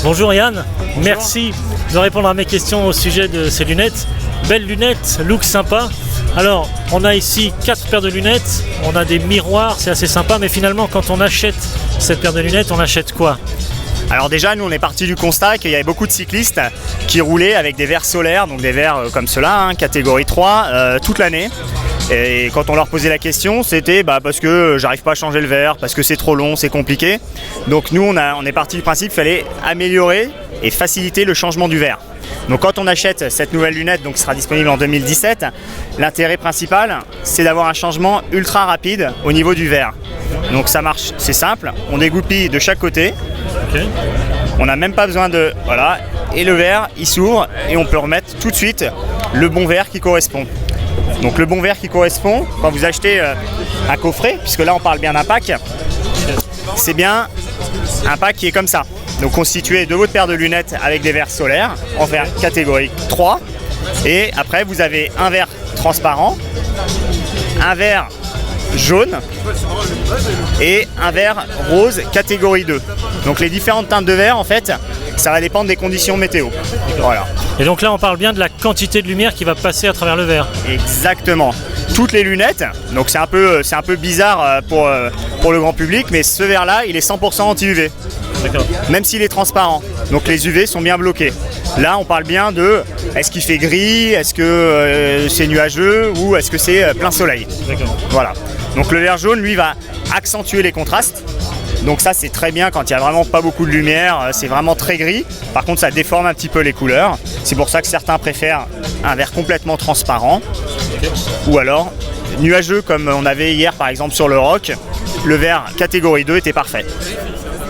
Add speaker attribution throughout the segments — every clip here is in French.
Speaker 1: Bonjour Yann, merci de répondre à mes questions au sujet de ces lunettes. Belles lunettes, look sympa. Alors, on a ici 4 paires de lunettes, on a des miroirs, c'est assez sympa, mais finalement, quand on achète cette paire de lunettes, on achète quoi?
Speaker 2: Alors déjà, nous on est parti du constat qu'il y avait beaucoup de cyclistes qui roulaient avec des verres solaires, donc des verres comme ceux-là, catégorie 3, toute l'année. Et quand on leur posait la question, c'était parce que j'arrive pas à changer le verre, parce que c'est trop long, c'est compliqué. Donc nous on est parti du principe qu'il fallait améliorer et faciliter le changement du verre. Donc quand on achète cette nouvelle lunette, donc qui sera disponible en 2017, l'intérêt principal c'est d'avoir un changement ultra rapide au niveau du verre. Donc ça marche, c'est simple, on dégoupille de chaque côté.
Speaker 1: Okay.
Speaker 2: On n'a même pas besoin de... Voilà, et le verre il s'ouvre et on peut remettre tout de suite le bon verre qui correspond. Donc le bon verre qui correspond, quand vous achetez un coffret, puisque là on parle bien d'un pack, c'est bien un pack qui est comme ça. Donc constitué de votre paire de lunettes avec des verres solaires en verre catégorie 3. Et après vous avez un verre transparent, un verre jaune et un verre rose catégorie 2. Donc les différentes teintes de verre en fait, ça va dépendre des conditions météo. Voilà.
Speaker 1: Et donc là on parle bien de la quantité de lumière qui va passer à travers le verre.
Speaker 2: Exactement. Toutes les lunettes, donc c'est un peu bizarre pour le grand public, mais ce verre là il est 100% anti-UV.
Speaker 1: D'accord.
Speaker 2: Même s'il est transparent. Donc les UV sont bien bloqués. Là on parle bien de est-ce qu'il fait gris, est-ce que c'est nuageux ou est-ce que c'est plein soleil.
Speaker 1: D'accord.
Speaker 2: Voilà. Donc le verre jaune lui va accentuer les contrastes. Donc ça c'est très bien quand il n'y a vraiment pas beaucoup de lumière, c'est vraiment très gris. Par contre ça déforme un petit peu les couleurs. C'est pour ça que certains préfèrent un verre complètement transparent. Ou alors nuageux comme on avait hier par exemple sur le Rock. Le verre catégorie 2 était parfait.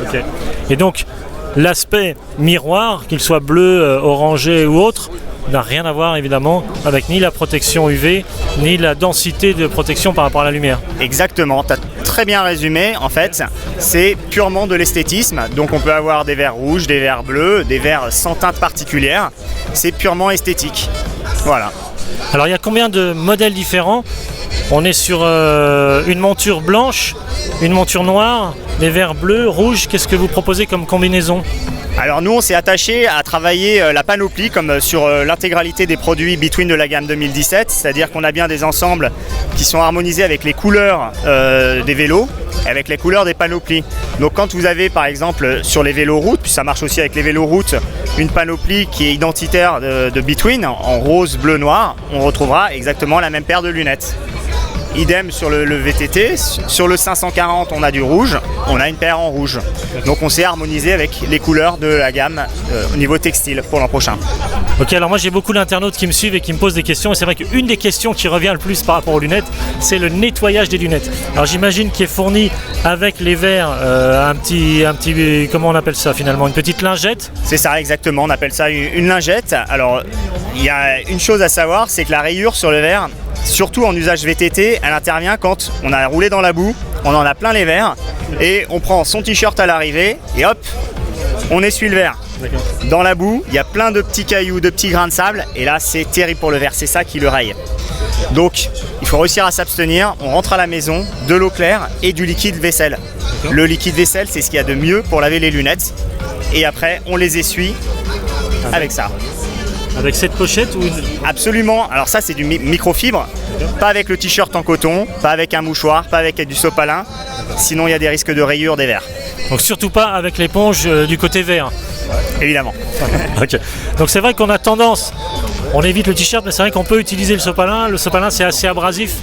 Speaker 1: Okay. Et donc l'aspect miroir, qu'il soit bleu, orangé ou autre, n'a rien à voir évidemment avec ni la protection UV, ni la densité de protection par rapport à la lumière.
Speaker 2: Exactement, tu as très bien résumé. En fait, c'est purement de l'esthétisme. Donc on peut avoir des verres rouges, des verres bleus, des verres sans teinte particulière. C'est purement esthétique. Voilà.
Speaker 1: Alors il y a combien de modèles différents? On est sur une monture blanche, une monture noire, des verres bleus, rouges. Qu'est-ce que vous proposez comme combinaison?
Speaker 2: Alors nous on s'est attaché à travailler la panoplie comme sur l'intégralité des produits Between de la gamme 2017, c'est-à-dire qu'on a bien des ensembles qui sont harmonisés avec les couleurs des vélos, avec les couleurs des panoplies. Donc quand vous avez par exemple sur les vélos route, puis ça marche aussi avec les vélos route, une panoplie qui est identitaire de Between en rose, bleu, noir, on retrouvera exactement la même paire de lunettes. Idem sur le VTT, sur le 540 on a du rouge, on a une paire en rouge. Donc on s'est harmonisé avec les couleurs de la gamme au niveau textile pour l'an prochain.
Speaker 1: Ok, alors moi j'ai beaucoup d'internautes qui me suivent et qui me posent des questions, et c'est vrai qu'une des questions qui revient le plus par rapport aux lunettes, c'est le nettoyage des lunettes. Alors j'imagine qu'il est fourni avec les verres un petit, comment on appelle ça finalement, une petite lingette?
Speaker 2: C'est ça exactement, on appelle ça une lingette. Alors il y a une chose à savoir, c'est que la rayure sur le verre, surtout en usage VTT, elle intervient quand on a roulé dans la boue, on en a plein les verres et on prend son t-shirt à l'arrivée et hop, on essuie le verre. Dans la boue, il y a plein de petits cailloux, de petits grains de sable et là c'est terrible pour le verre, c'est ça qui le raye. Donc il faut réussir à s'abstenir, on rentre à la maison, de l'eau claire et du liquide vaisselle. Le liquide vaisselle c'est ce qu'il y a de mieux pour laver les lunettes et après on les essuie avec ça.
Speaker 1: Avec cette pochette ou une...
Speaker 2: Absolument, alors ça c'est du microfibre, pas avec le t-shirt en coton, pas avec un mouchoir, pas avec du sopalin, sinon il y a des risques de rayures des verres.
Speaker 1: Donc surtout pas avec l'éponge du côté vert.
Speaker 2: Évidemment.
Speaker 1: Ok. Donc c'est vrai qu'on a tendance, on évite le t-shirt, mais c'est vrai qu'on peut utiliser le sopalin c'est assez abrasif.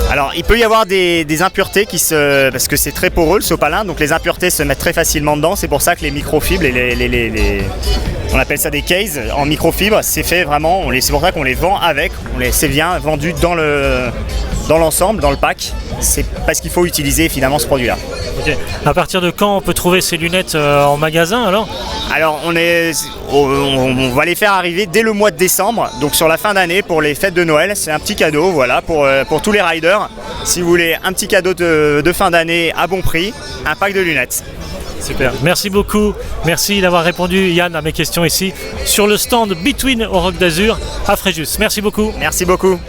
Speaker 2: Alors il peut y avoir des impuretés parce que c'est très poreux le sopalin, donc les impuretés se mettent très facilement dedans, c'est pour ça que les microfibres, on appelle ça des cases en microfibre, c'est fait vraiment, c'est pour ça qu'on les vend avec, c'est bien vendu dans l'ensemble, dans le pack, c'est parce qu'il faut utiliser finalement ce produit-là.
Speaker 1: Okay. À partir de quand on peut trouver ces lunettes en magasin alors?
Speaker 2: Alors on va les faire arriver dès le mois de décembre, donc sur la fin d'année pour les fêtes de Noël, c'est un petit cadeau voilà, pour tous les riders. Si vous voulez un petit cadeau de fin d'année à bon prix, un pack de lunettes.
Speaker 1: Super, merci beaucoup, merci d'avoir répondu Yann à mes questions ici sur le stand Between au Rock d'Azur à Fréjus. Merci beaucoup.
Speaker 2: Merci beaucoup.